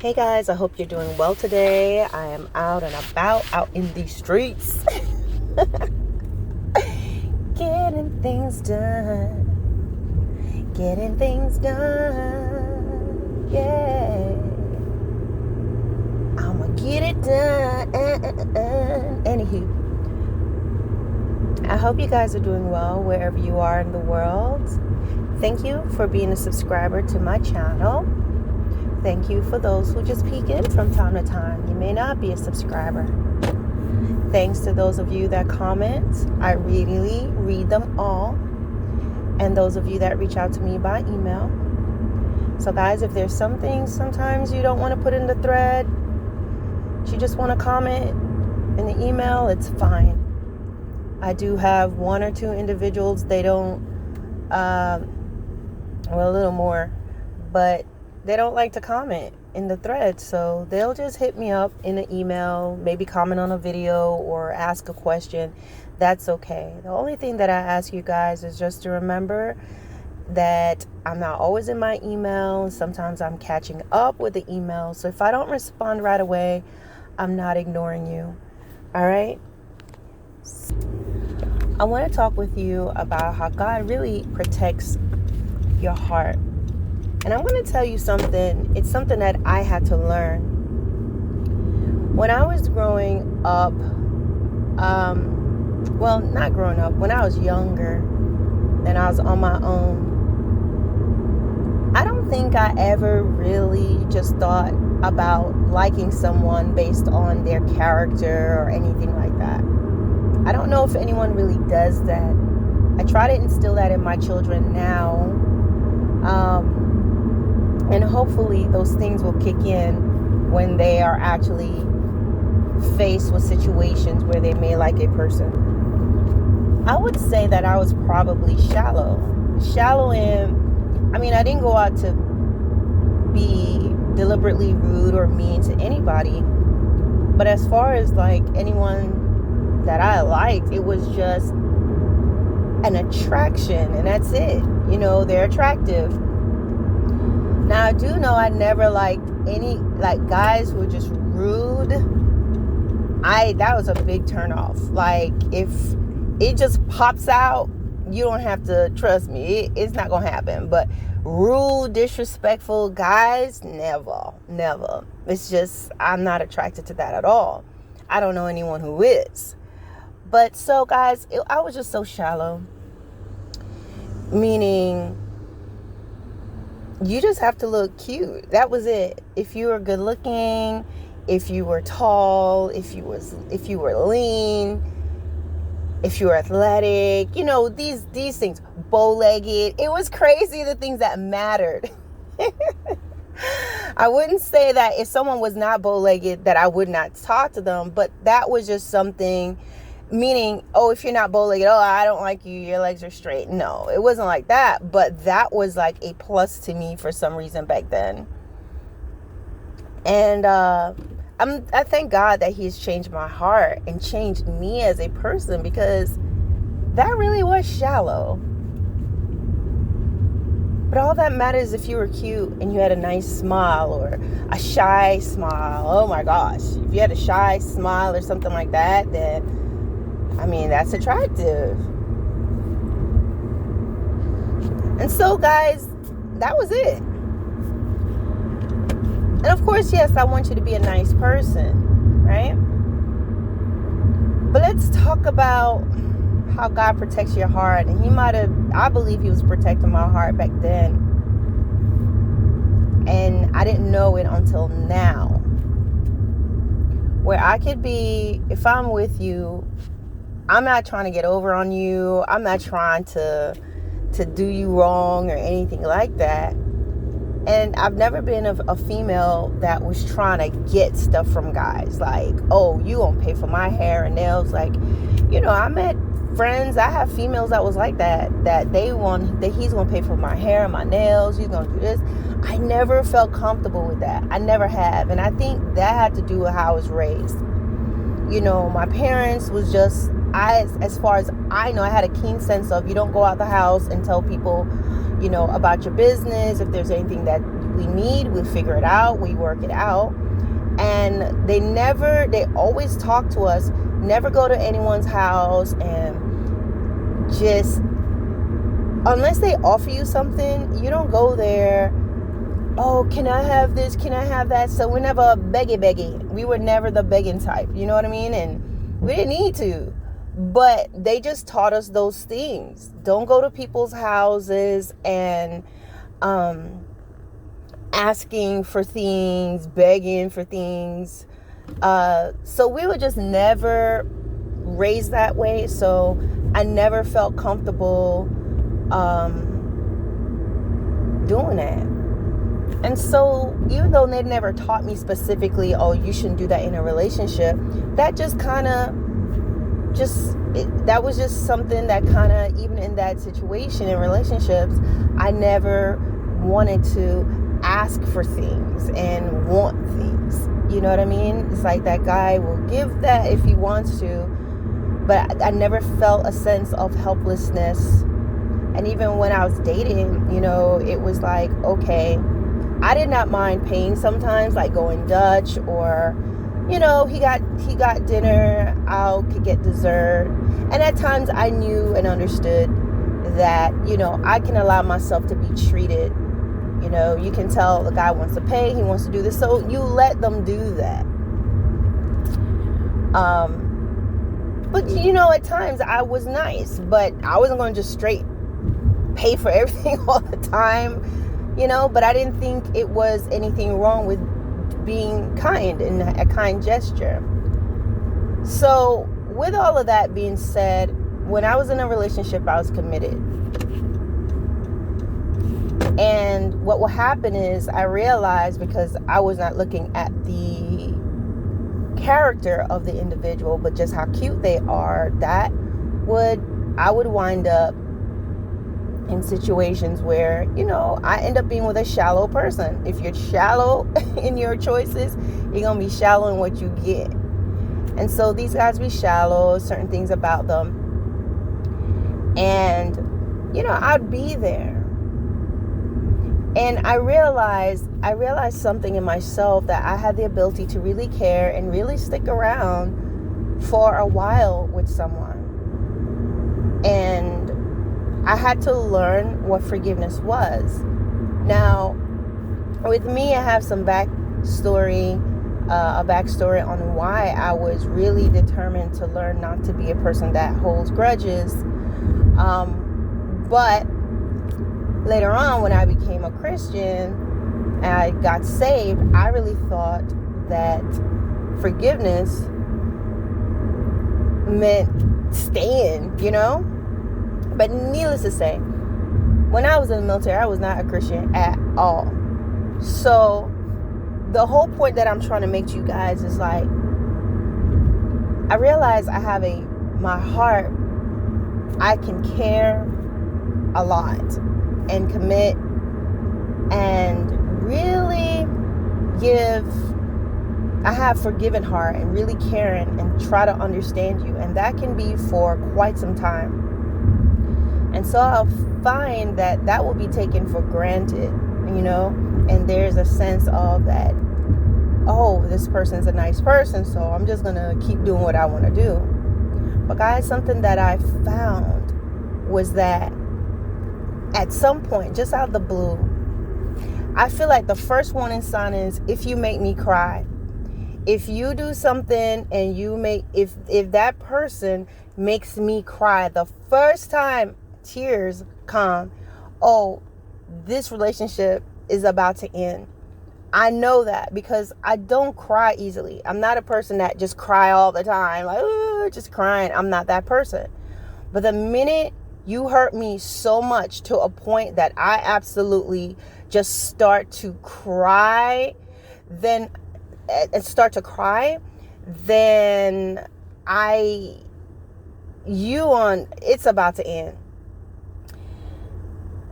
Hey guys, I hope you're doing well today. I am out and about, out in the streets, getting things done, yeah. I'ma get it done. Anywho, I hope you guys are doing well wherever you are in the world. Thank you for being a subscriber to my channel. Thank you for those who just peek in from time to time. You may not be a subscriber. Thanks to those of you that comment. I really read them all. And those of you that reach out to me by email. So guys, if there's something sometimes you don't want to put in the thread, you just want to comment in the email, it's fine. I do have one or two individuals, they don't, a little more, but they don't like to comment in the thread, so they'll just hit me up in an email, maybe comment on a video or ask a question. That's okay. The only thing that I ask you guys is just to remember that I'm not always in my email. Sometimes I'm catching up with the email, so if I don't respond right away, I'm not ignoring you. All right? I want to talk with you about how God really protects your heart. And I'm going to tell you something. It's something that I had to learn. When I was growing up, not growing up, when I was younger and I was on my own, I don't think I ever really just thought about liking someone based on their character or anything like that. I don't know if anyone really does that. I try to instill that in my children now. And hopefully those things will kick in when they are actually faced with situations where they may like a person. I would say that I was probably shallow in, I didn't go out to be deliberately rude or mean to anybody. But as far as like anyone that I liked, it was just an attraction, and that's it. You know, they're attractive. Now, I do know I never liked any, guys who were just rude. That was a big turn off. Like, if it just pops out, you don't have to trust me. It's not going to happen. But rude, disrespectful guys, never. It's just, I'm not attracted to that at all. I don't know anyone who is. But so, guys, I was just so shallow. Meaning, you just have to look cute. That was it. If you were good looking, if you were tall, if you were lean, if you were athletic, you know, these things, bow-legged. It was crazy, the things that mattered. I wouldn't say that if someone was not bow-legged that I would not talk to them, but that was just something. Meaning, if you're not bow-legged, I don't like you, your legs are straight. No, it wasn't like that. But that was like a plus to me for some reason back then. And I thank God that He's changed my heart and changed me as a person, because that really was shallow. But all that matters if you were cute and you had a nice smile or a shy smile. Oh my gosh. If you had a shy smile or something like that, then that's attractive. And so, guys, that was it. And of course, yes, I want you to be a nice person, right? But let's talk about how God protects your heart. And I believe He was protecting my heart back then. And I didn't know it until now. Where I could be, if I'm with you, I'm not trying to get over on you. I'm not trying to do you wrong or anything like that. And I've never been a female that was trying to get stuff from guys. Like, you gonna pay for my hair and nails. Like, I met friends. I have females that was like that he's gonna pay for my hair and my nails. He's gonna do this. I never felt comfortable with that. I never have. And I think that had to do with how I was raised. My parents was just, as far as I know, I had a keen sense of, you don't go out the house and tell people, about your business. If there's anything that we need, we figure it out, we work it out. And they always talk to us, never go to anyone's house, and just, unless they offer you something, you don't go there. Oh, can I have this? Can I have that? So we're never beggy. We were never the begging type. You know what I mean? And we didn't need to. But they just taught us those things. Don't go to people's houses and asking for things, begging for things. So we were just never raised that way. So I never felt comfortable doing that. And so even though they never taught me specifically, oh, you shouldn't do that in a relationship, that just kind of that was just something that kind of, even in that situation in relationships, I never wanted to ask for things and want things. You know what I mean? It's like that guy will give that if he wants to, but I never felt a sense of helplessness. And even when I was dating, it was like, okay, I did not mind paying sometimes, like going Dutch, or he got dinner, I could get dessert. And at times I knew and understood that, I can allow myself to be treated. You can tell the guy wants to pay, he wants to do this, so you let them do that. But at times I was nice, but I wasn't going to just straight pay for everything all the time. But I didn't think it was anything wrong with being kind and a kind gesture. So with all of that being said, when I was in a relationship, I was committed. And what will happen is I realized, because I was not looking at the character of the individual, but just how cute they are, I would wind up in situations where, I end up being with a shallow person. If you're shallow in your choices, you're going to be shallow in what you get. And so these guys be shallow, certain things about them. And, I'd be there. And I realized something in myself, that I had the ability to really care and really stick around for a while with someone. And I had to learn what forgiveness was. Now, with me, I have some a backstory on why I was really determined to learn not to be a person that holds grudges. But later on, when I became a Christian and I got saved, I really thought that forgiveness meant staying, But needless to say, when I was in the military, I was not a Christian at all. So the whole point that I'm trying to make to you guys is like, I realize I have my heart, I can care a lot and commit and really I have forgiven heart and really caring and try to understand you. And that can be for quite some time. And so I'll find that will be taken for granted, and there's a sense of that, oh, this person's a nice person, so I'm just going to keep doing what I want to do. But guys, something that I found was that at some point, just out of the blue, I feel like the first warning sign is if you make me cry. If you do something and if that person makes me cry, the first time tears come, oh, this relationship is about to end. I know that because I don't cry easily. I'm not a person that just cry all the time, like, just crying. I'm not that person. But the minute you hurt me so much to a point that I absolutely just start to cry, then it's about to end.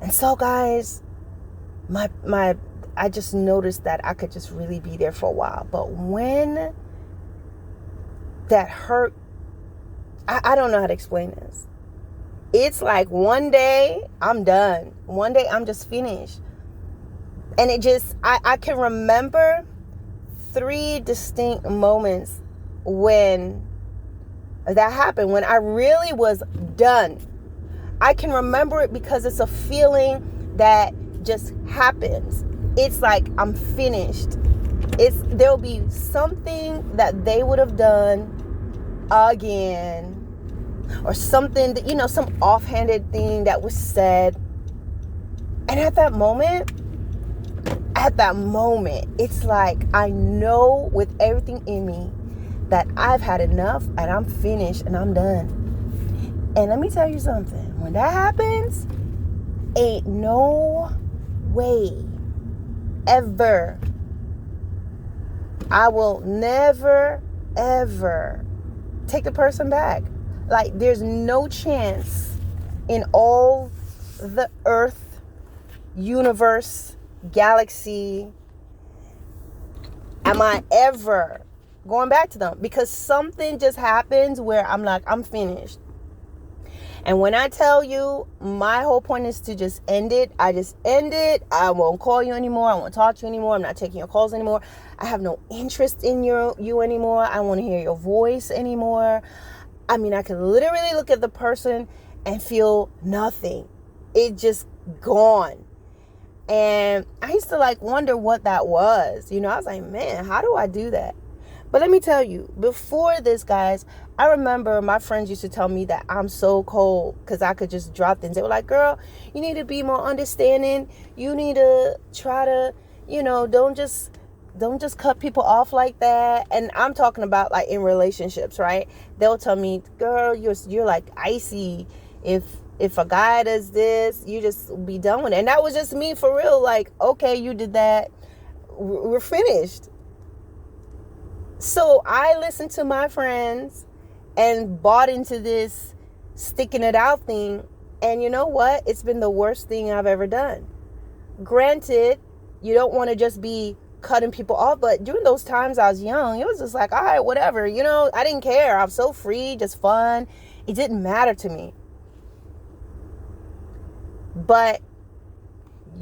And so guys, I just noticed that I could just really be there for a while. But when that hurt, I don't know how to explain this. It's like one day I'm done. One day I'm just finished. And it just, I can remember 3 distinct moments when that happened, when I really was done. I can remember it because it's a feeling that just happens. It's like I'm finished. There'll be something that they would have done again, or something that, some offhanded thing that was said. And at that moment, it's like I know with everything in me that I've had enough and I'm finished and I'm done. And let me tell you something. When that happens, ain't no way ever. I will never, ever take the person back. Like, there's no chance in all the earth, universe, galaxy, am I ever going back to them, because something just happens where I'm like, I'm finished. And when I tell you, my whole point is to just end it. I just end it. I won't call you anymore. I won't talk to you anymore. I'm not taking your calls anymore. I have no interest in you anymore. I don't want to hear your voice anymore. I mean, I can literally look at the person and feel nothing. It just gone. And I used to wonder what that was. I was like, man, how do I do that? But let me tell you, before this, guys, I remember my friends used to tell me that I'm so cold because I could just drop things. They were like, girl, you need to be more understanding. You need to try to, don't just cut people off like that. And I'm talking about in relationships, right? They'll tell me, girl, you're like icy. If a guy does this, you just be done with it. And that was just me for real. Okay, you did that. We're finished. So I listened to my friends and bought into this sticking it out thing. And you know what? It's been the worst thing I've ever done. Granted, you don't want to just be cutting people off. But during those times I was young, it was just like, all right, whatever. I didn't care. I was so free, just fun. It didn't matter to me. But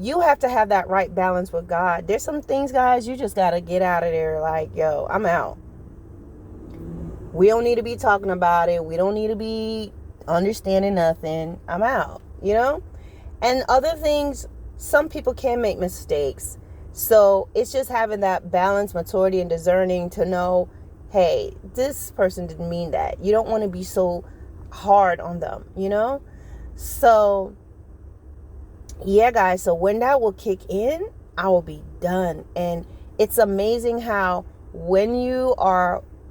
you have to have that right balance with God. There's some things, guys, you just got to get out of there. Yo, I'm out. We don't need to be talking about it. We don't need to be understanding nothing. I'm out, And other things, some people can make mistakes. So it's just having that balance, maturity, and discerning to know, hey, this person didn't mean that. You don't want to be so hard on them, So yeah, guys, so when that will kick in, I will be done. And it's amazing how when you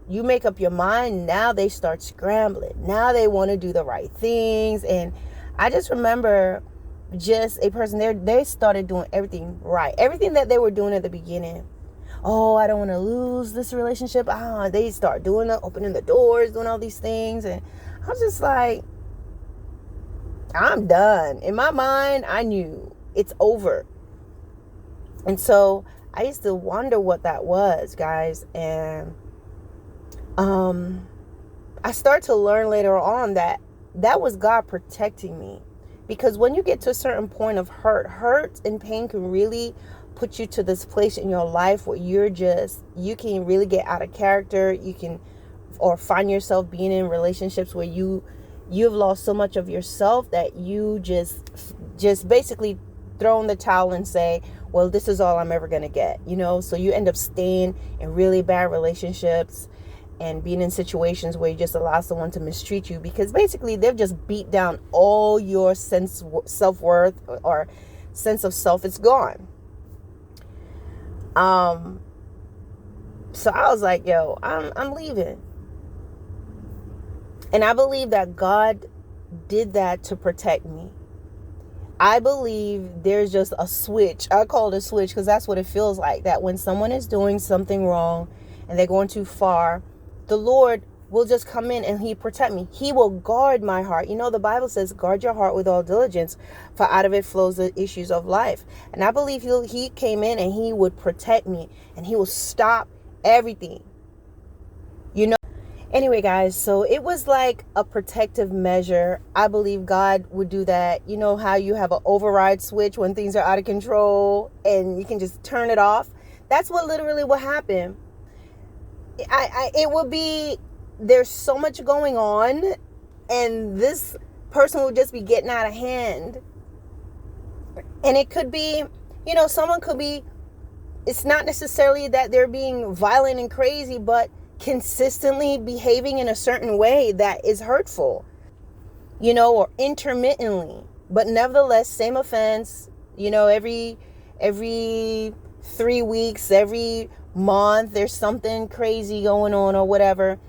make up your mind, now they start scrambling. Now they want to do the right things. And I just remember just a person, they started doing everything right. Everything that they were doing at the beginning. Oh, I don't want to lose this relationship. They start doing it, opening the doors, doing all these things. And I was just like, I'm done. In my mind, I knew it's over. And so I used to wonder what that was, guys. And I started to learn later on that was God protecting me. Because when you get to a certain point of hurt and pain can really put you to this place in your life where you can really get out of character. You can, or find yourself being in relationships where you've lost so much of yourself that you just basically throw in the towel and say, well, this is all I'm ever going to get, So you end up staying in really bad relationships and being in situations where you just allow someone to mistreat you because basically they've just beat down all your self-worth or sense of self. It's gone. So I was like, yo, I'm leaving. And I believe that God did that to protect me. I believe there's just a switch. I call it a switch because that's what it feels like. That when someone is doing something wrong and they're going too far, the Lord will just come in and He protect me. He will guard my heart. The Bible says, guard your heart with all diligence, for out of it flows the issues of life. And I believe He came in and He would protect me and He will stop everything. Anyway, guys, so it was like a protective measure. I believe God would do that. You know how you have an override switch when things are out of control and you can just turn it off? That's what literally will happen. It will be, there's so much going on, and this person will just be getting out of hand. And it could be, someone could be, it's not necessarily that they're being violent and crazy, but consistently behaving in a certain way that is hurtful, or intermittently, but nevertheless, same offense, every 3 weeks, every month, there's something crazy going on or whatever,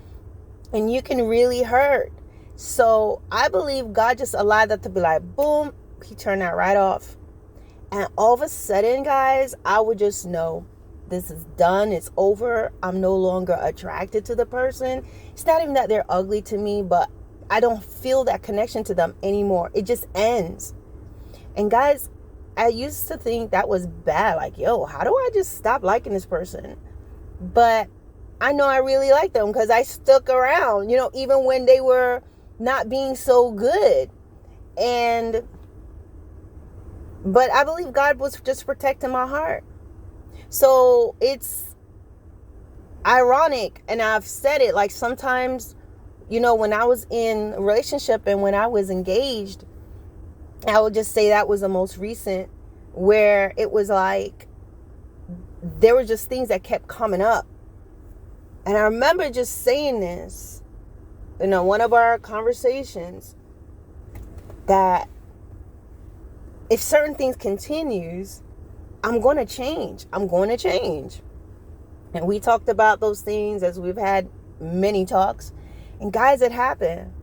and you can really hurt. So I believe God just allowed that to be like, boom, he turned that right off. And all of a sudden, guys, I would just know this is done. It's over. I'm no longer attracted to the person. It's not even that they're ugly to me, but I don't feel that connection to them anymore. It just ends. And guys, I used to think that was bad. Like, yo, how do I just stop liking this person? But I know I really like them because I stuck around, even when they were not being so good. But I believe God was just protecting my heart. So it's ironic, and I've said it, like sometimes, when I was in a relationship and when I was engaged, I would just say that was the most recent, where it was like there were just things that kept coming up. And I remember just saying this in one of our conversations, that if certain things continues, I'm going to change. And we talked about those things as we've had many talks. And guys, it happened.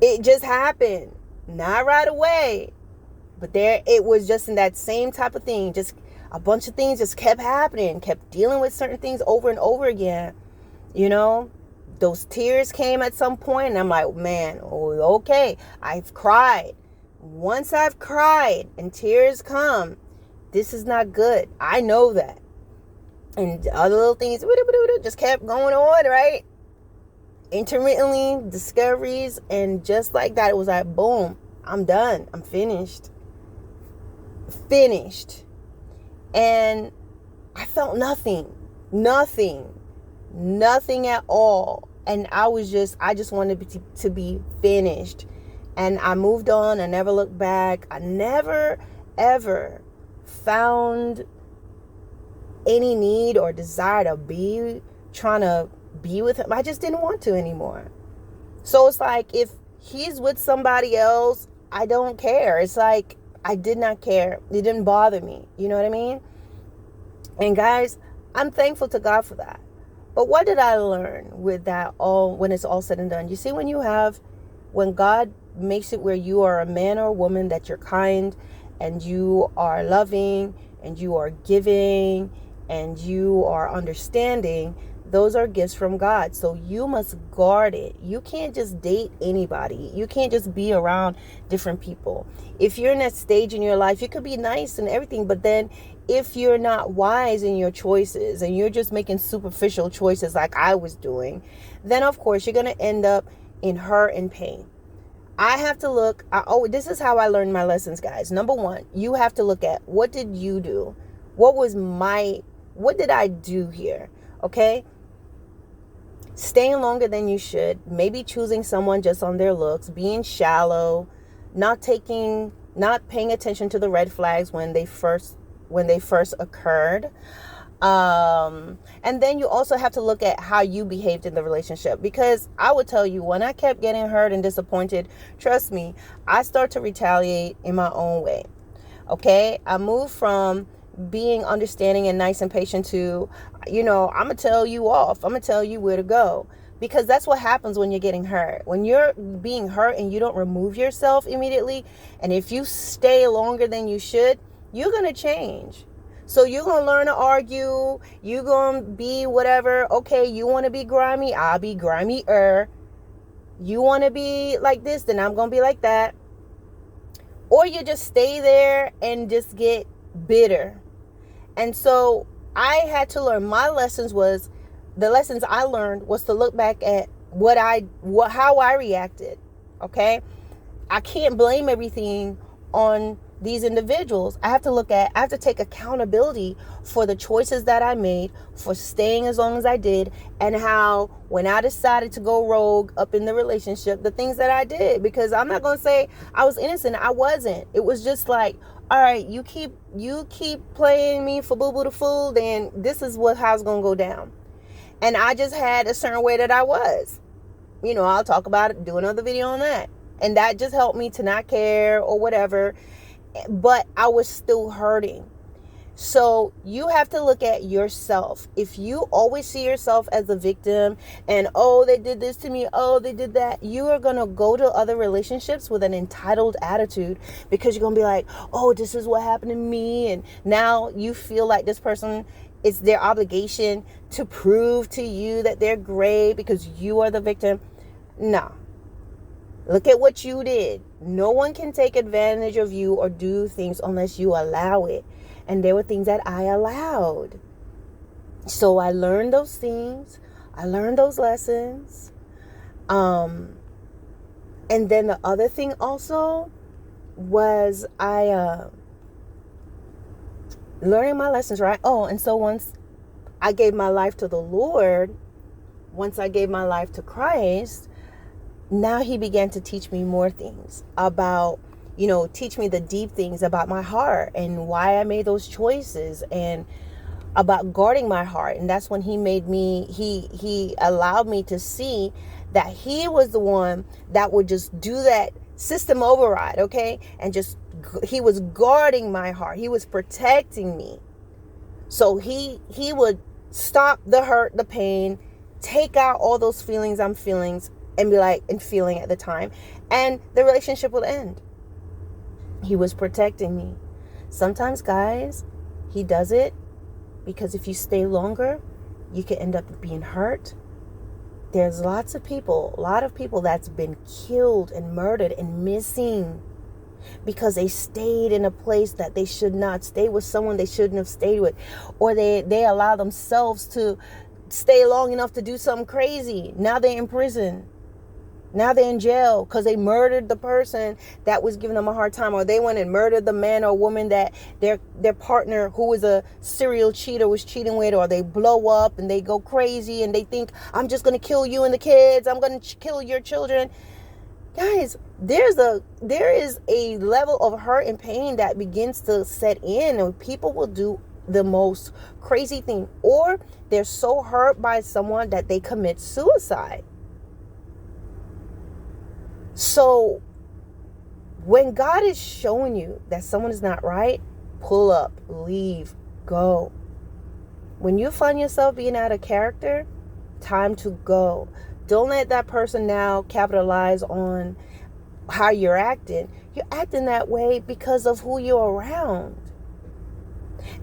It just happened. Not right away. But it was just in that same type of thing. Just a bunch of things just kept happening. Kept dealing with certain things over and over again. Those tears came at some point. And I'm like, man, okay. I've cried. Once I've cried and tears come, this is not good. I know that. And other little things just kept going on, right? Intermittently, discoveries, and just like that, it was like, boom, I'm done. I'm finished. And I felt nothing at all. And I just wanted to be finished. And I moved on. I never looked back. I never, ever found any need or desire to trying to be with him. I just didn't want to anymore. So it's like, if he's with somebody else, I don't care. It's like, I did not care. It didn't bother me. You know what I mean? And guys, I'm thankful to God for that. But what did I learn with that all, when it's all said and done? You see, when God makes it where you are a man or a woman, that you're kind and you are loving and you are giving and you are understanding, those are gifts from God. So you must guard it. You can't just date anybody. You can't just be around different people. If you're in that stage in your life, you could be nice and everything, but then if you're not wise in your choices and you're just making superficial choices like I was doing, then of course you're going to end up in hurt and pain. I have to look, this is how I learned my lessons, guys. Number one, you have to look at, what did you do? What did I do here? Okay? Staying longer than you should, maybe choosing someone just on their looks, being shallow, not paying attention to the red flags when they first occurred. And then you also have to look at how you behaved in the relationship, because I would tell you, when I kept getting hurt and disappointed, trust me, I start to retaliate in my own way. Okay. I moved from being understanding and nice and patient to, I'm going to tell you off. I'm going to tell you where to go, because that's what happens when you're getting hurt. When you're being hurt and you don't remove yourself immediately, and if you stay longer than you should, you're going to change. So you're going to learn to argue. You're going to be whatever. Okay, you want to be grimy? I'll be grimier. You want to be like this? Then I'm going to be like that. Or you just stay there and just get bitter. And so I had to learn, my lessons was, the lessons I learned was to look back at how I reacted. Okay. I can't blame everything on these individuals. I have to take accountability for the choices that I made, for staying as long as I did, and how when I decided to go rogue up in the relationship, the things that I did, because I'm not going to say I was innocent. I wasn't. It was just like, all right, you keep playing me for boo-boo the fool, then this is how it's going to go down. And I just had a certain way that I was. I'll talk about it, do another video on that. And that just helped me to not care or whatever. But I was still hurting. So you have to look at yourself. If you always see yourself as a victim and, oh, they did this to me, oh, they did that, you are going to go to other relationships with an entitled attitude, because you're going to be like, oh, this is what happened to me. And now you feel like this person, it's their obligation to prove to you that they're great because you are the victim. No. Look at what you did. No one can take advantage of you or do things unless you allow it. And there were things that I allowed. So I learned those things. I learned those lessons. And then the other thing also was learning my lessons, right? Oh, and so once I gave my life to the Lord, once I gave my life to Christ, now he began to teach me more things about, teach me the deep things about my heart and why I made those choices, and about guarding my heart. And that's when he allowed me to see that he was the one that would just do that system override, okay? And he was guarding my heart. He was protecting me. So he would stop the hurt, the pain, take out all those feelings I'm feeling at the time, and the relationship will end. He was protecting me. Sometimes, guys, he does it because if you stay longer, you can end up being hurt. There's a lot of people that's been killed and murdered and missing because they stayed in a place that they should not stay with, someone they shouldn't have stayed with, or they allow themselves to stay long enough to do something crazy. Now they're in prison. Now they're in jail because they murdered the person that was giving them a hard time, or they went and murdered the man or woman that their partner, who was a serial cheater, was cheating with, or they blow up and they go crazy and they think, I'm just going to kill you and the kids. I'm going to kill your children. Guys, there is a level of hurt and pain that begins to set in, and people will do the most crazy thing, or they're so hurt by someone that they commit suicide. So when God is showing you that someone is not right, pull up, leave, go. When you find yourself being out of character, time to go. Don't let that person now capitalize on how you're acting. You're acting that way because of who you're around.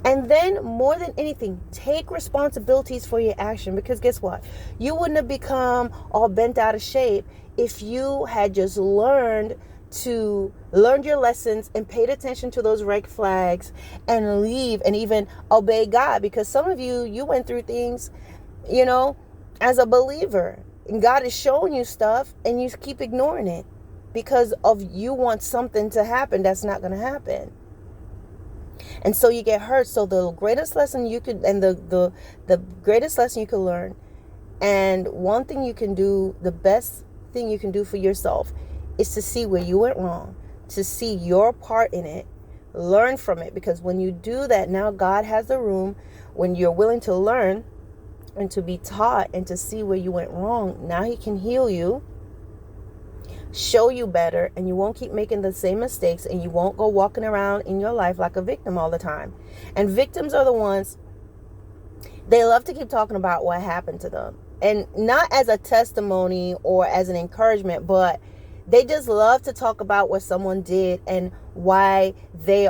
And then, more than anything, take responsibilities for your action. Because guess what? You wouldn't have become all bent out of shape if you had just learned your lessons and paid attention to those red flags and leave and even obey God. Because some of you went through things, as a believer, and God is showing you stuff and you keep ignoring it because of you want something to happen that's not going to happen. And so you get hurt. So the greatest lesson you could, and the greatest lesson you could learn, and one thing you can do, the best thing you can do for yourself, is to see where you went wrong, to see your part in it, learn from it. Because when you do that, now God has the room, when you're willing to learn and to be taught and to see where you went wrong, now he can heal you, show you better, and you won't keep making the same mistakes, and you won't go walking around in your life like a victim all the time. And victims are the ones, they love to keep talking about what happened to them, and not as a testimony or as an encouragement, but they just love to talk about what someone did and why they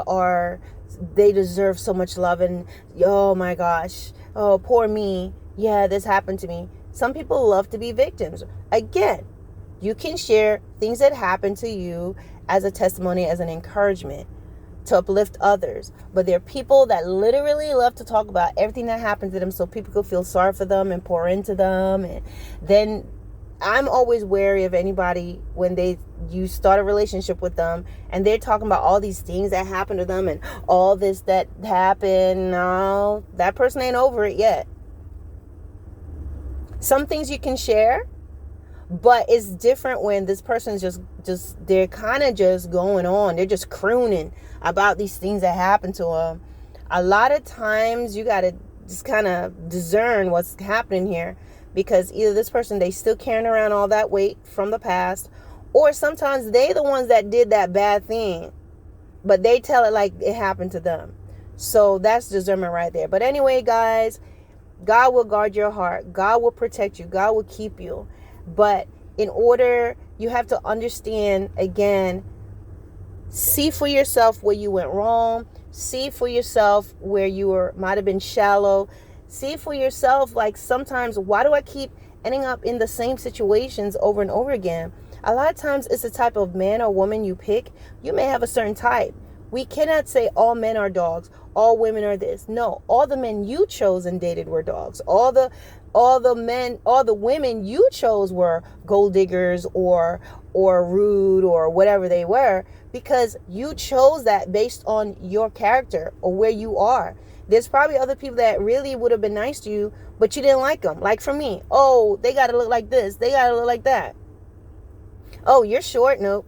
deserve so much love, and oh my gosh, oh poor me, yeah, this happened to me. Some people love to be victims. Again, you can share things that happen to you as a testimony, as an encouragement. to uplift others. But there are people that literally love to talk about everything that happened to them so people could feel sorry for them and pour into them. And then I'm always wary of anybody when you start a relationship with them and they're talking about all these things that happened to them and all this that happened. No, that person ain't over it yet. Some things you can share, but it's different when this person's just they're kind of just going on. They're just crooning about these things that happened to them. A lot of times you got to just kind of discern what's happening here, because either this person, they still carrying around all that weight from the past, or sometimes they the ones that did that bad thing, but they tell it like it happened to them. So that's discernment right there. But anyway, guys, God will guard your heart. God will protect you. God will keep you. But in order, you have to understand, again, see for yourself where you went wrong. See for yourself where you might have been shallow. See for yourself, like, sometimes, why do I keep ending up in the same situations over and over again? A lot of times it's the type of man or woman you pick. You may have a certain type. We cannot say all men are dogs, all women are this. No, all the men you chose and dated were dogs. All the women you chose were gold diggers or rude or whatever they were, because you chose that based on your character or where you are. There's probably other people that really would have been nice to you, but you didn't like them. Like for me, oh, they got to look like this. They got to look like that. Oh, you're short. Nope.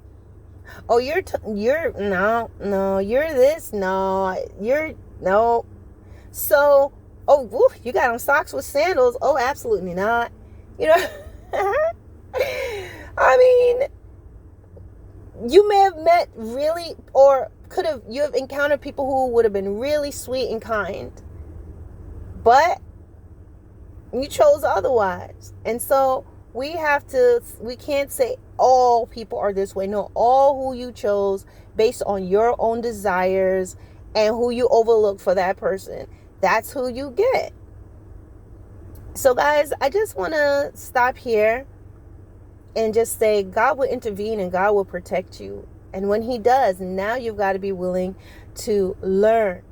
Oh, you're no, you're this. No, you're no. So, oh, woo, you got on socks with sandals. Oh, absolutely not. You know, I mean, you may have met really, or you have encountered people who would have been really sweet and kind, but you chose otherwise. And so we can't say all people are this way. No, all who you chose based on your own desires and who you overlook for that person, that's who you get. So guys, I just want to stop here and just say God will intervene and God will protect you. And when he does, now you've got to be willing to learn.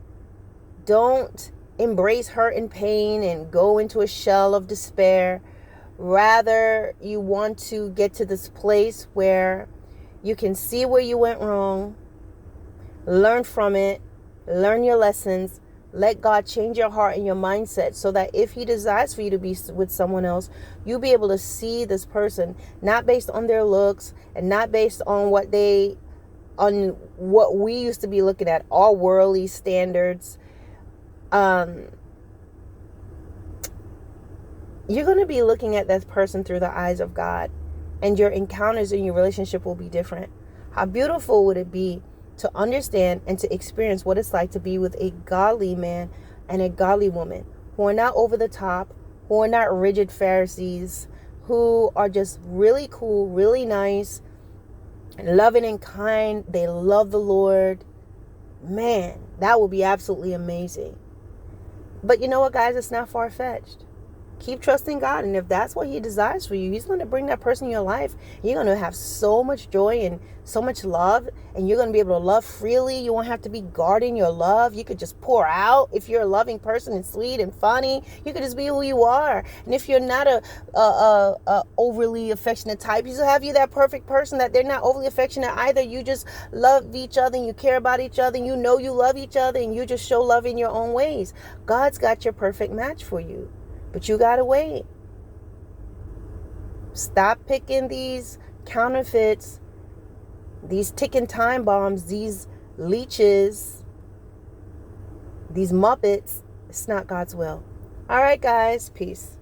Don't embrace hurt and pain and go into a shell of despair. Rather, you want to get to this place where you can see where you went wrong, learn from it, learn your lessons, let God change your heart and your mindset so that if he desires for you to be with someone else, you'll be able to see this person, not based on their looks and not based on what we used to be looking at, all worldly standards. You're going to be looking at that person through the eyes of God, and your encounters in your relationship will be different. How beautiful would it be to understand and to experience what it's like to be with a godly man and a godly woman who are not over the top, who are not rigid Pharisees, who are just really cool, really nice, loving and kind. They love the Lord. Man, that would be absolutely amazing. But you know what, guys? It's not far-fetched. Keep trusting God. And if that's what he desires for you, he's going to bring that person in your life. You're going to have so much joy and so much love. And you're going to be able to love freely. You won't have to be guarding your love. You could just pour out. If you're a loving person and sweet and funny, you could just be who you are. And if you're not a overly affectionate type, you have that perfect person that they're not overly affectionate either. You just love each other and you care about each other. And you know you love each other and you just show love in your own ways. God's got your perfect match for you. But you gotta wait. Stop picking these counterfeits, these ticking time bombs, these leeches, these Muppets. It's not God's will. All right, guys. Peace.